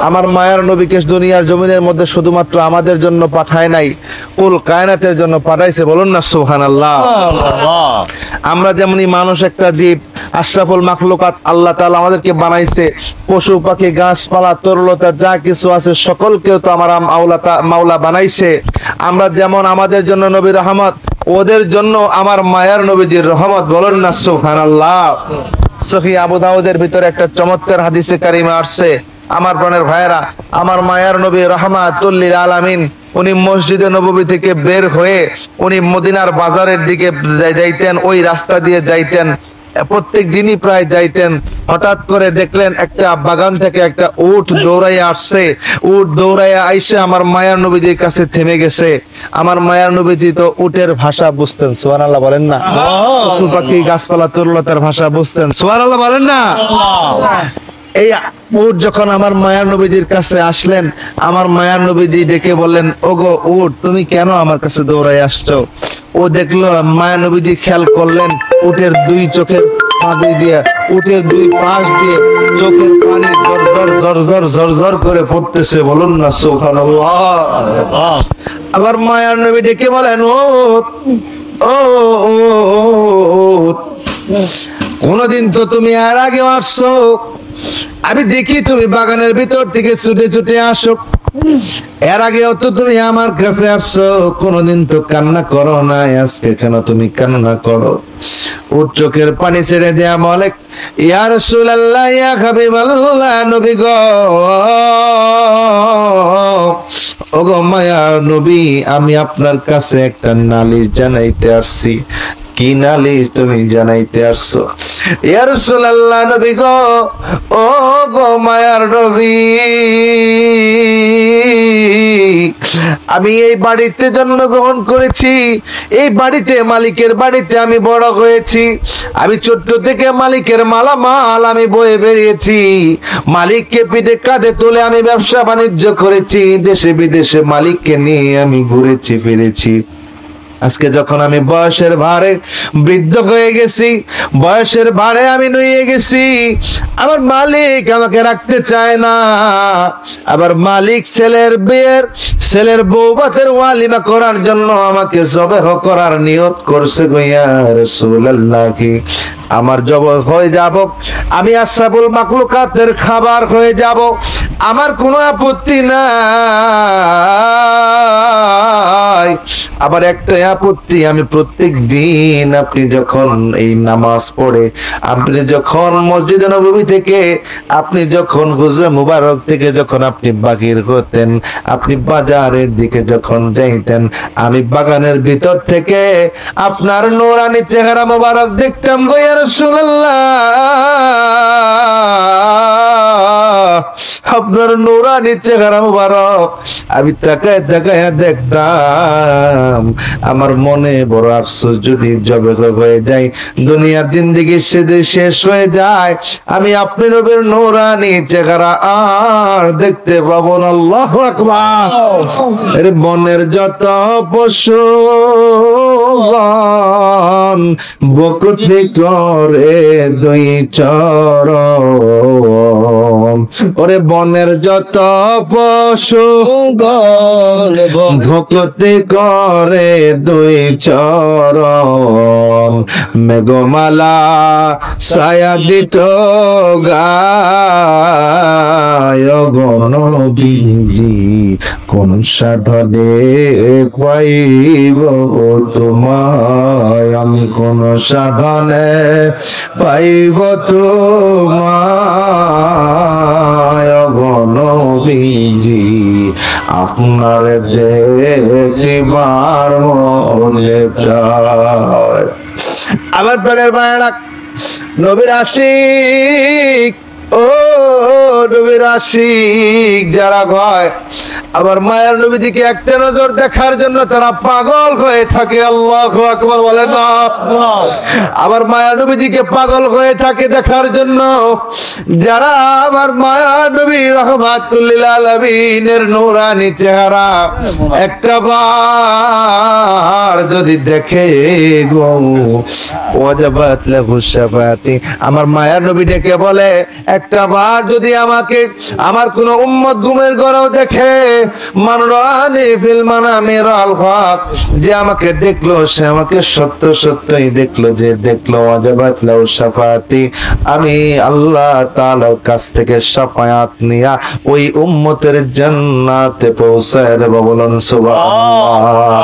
আমার মায়ার নবীকে দুনিয়ার জমিনের মধ্যে শুধুমাত্র আমাদের জন্য পাঠায় নাই, কুল কায়নাতের জন্য পাঠাইছে। বলুন না সুবহানাল্লাহ। আমরা যেমনি মানুষ একটা জীব, আশরাফুল মাখলুকাত, আল্লাহ তাআলা আমাদেরকে বানাইছে, পশু পাখি গাছপালা তরলতা যা কিছু আছে সকলকেও তো আমার মাওলা বানাইছে। আমরা যেমন আমাদের জন্য নবী রহমত, ওদের জন্য আমার মায়ার নবীজির রহমত। বলুন না সুবহানাল্লাহ। সহিহ আবু দাউদের ভিতরে একটা চমৎকার হাদিসে কারিমা আসছে, আমার প্রাণের ভাইয়েরা, আমার মায়ার নবী রাহমাতুল লিল আলামিন উনি মসজিদে নববী থেকে বের হয়ে উনি মদিনার বাজারের দিকে যাইতেন, ওই রাস্তা দিয়ে যাইতেন, প্রত্যেক দিনই প্রায় যাইতেন। হঠাৎ করে দেখলেন একটা বাগান থেকে একটা উট দৌড়াইয়া আসছে। উট দৌড়াইয়া আইসে আমার মায়ার নবীজির কাছে থেমে গেছে। আমার মায়ার নবীজি তো উটের ভাষা বুঝতেন, সুবহানাল্লাহ বলেন না। পশু পাখি গাছপালা তরুলতার ভাষা বুঝতেন, সুবহানাল্লাহ বলেন না। এই উট যখন আমার মায়ার নবীজির কাছে আসলেন, আমার মায়ার নবীজি ডেকে বললেন, ওগো উট, তুমি কেন আমার কাছে দৌড়াই আসছো? ও দেখলো মায়ার নবীজি খেয়াল করলেন উটের দুই চোখের পানি দিয়ে, উটের দুই পাশ দিয়ে চোখের পানি জরজর জরজর জরজর করে পড়তেছে। বলুন না সুবহানাল্লাহ। আবার মায়ার নবী ডেকে বলেন, ও কোনদিন তো তুমি এর আগে আসছো, আমি দেখি তুমি বাগানের ভিতর থেকে ছুটে ছুটে আসো, এর আগেও তো তুমি আমার কাছে আসছো, কোনদিন তো কান্না করো না, আজকে কেন তুমি কান্না করো? উট চোখের পানি ছেড়ে দেয়া বলে, ইয়া রাসূলুল্লাহ, ইয়া হাবিবাল্লাহ, নবী গো, ওগো মায়ার নবী, আমি আপনার কাছে একটা নালিশ জানাইতে আসছি। কি নালিশ তুমি জানাইতে আসছো? ইয়া রাসূলুল্লাহ, নবী গো, ও গো মায়ার নবী, আমি এই বাড়িতে জন্মগ্রহণ করেছি, এই বাড়িতে মালিকের বাড়িতে আমি বড় হয়েছি, আমি ছোট্ট থেকে মালিকের মালামাল আমি বয়ে বেরিয়েছি, মালিককে পিঠে কাঁধে তুলে আমি ব্যবসা বাণিজ্য করেছি, দেশে বিদেশে মালিককে নিয়ে আমি ঘুরেছি ফিরেছি। আজকে যখন আমি বয়সের ভারে বৃদ্ধ হয়ে গেছি, বয়সের ভারে আমি নুয়ে গেছি, আমার মালিক আমাকে রাখতে চায় না। আবার মালিক ছেলের বউভাতের ওয়ালিমা করার জন্য আমাকে জবেহ করার নিয়ত করছে গো ইয়া রাসূলুল্লাহ। আমার জবাই হয়ে যাব, আমি আশরাফুল মাখলুকাতের খাবার হয়ে যাব, আমার কোনো আপত্তি নাই। আবার একটা আপত্তি, আমি প্রত্যেক দিন আপনি যখন এই নামাজ পড়ে, আপনি যখন মসজিদে নববী থেকে, আপনি যখন হুজরে মুবারক থেকে যখন আপনি বাহির হতেন, আপনি বাজারের দিকে যখন যাইতেন, আমি বাগানের ভিতর থেকে আপনার নূরানি চেহারা মুবারক দেখতাম গো ইয়া রাসূলুল্লাহ। আপনার নূরানি চেহারা মুবারক আমি তাকায় তাকায় দেখতাম, আমার মনে বড় আফসোস, যদি জবে হয়ে যায়, দুনিয়ার জিন্দেগি শেষ হয়ে যায়, আমি আপনি নবীর নূরানি চেহারা আর দেখতে পাবো না। আল্লাহু আকবার। বনের যত পশু বকুতি করে দুই চরণ, ওরে বনের যত পশু ভক্তি করে দুই চরণ, মেঘমালা ছায়া দিত গায় গণবিজি, কোন সাধনে পাইব তোমায়, আমি কোন সাধনে পাইব তোমায় গণবিজি, আপনার দেখিবার মনে চায়। আমার প্রাণের মায়েরা, নবীর আশিক, ও নবীর আশিক যারা হয়, আবার মায়ার নবীজিকে একটা নজর দেখার জন্য তারা পাগল হয়ে থাকে। আল্লাহু আকবার বলেন না। আবার মায়ার নবীজিকে পাগল হয়ে থাকে দেখার জন্য যারা আবার মায়ার নবী রাহমাতুল লিল আলামিনের নূরানি চেহারা একটা বার যদি দেখে গো ওয়াজাবাত লাহু শাফাতি, আমার মায়ার নবী ডেকে বলে একটা বার যদি আমাকে আমার কোন উম্মত ঘুমের ঘরেও দেখে, মানরানি ফিল মানামি রাল হক, যে আমাকে দেখলো সে আমাকে সত্য সত্যই দেখলো, যে দেখলো ওয়াজাবাত লাহু শাফাতি, আমি আল্লাহ তাআলার কাছ থেকে শাফায়াত নিয়া ওই উম্মতের জান্নাতে পৌঁছায় দেব। বলুন সুবহানাল্লাহ।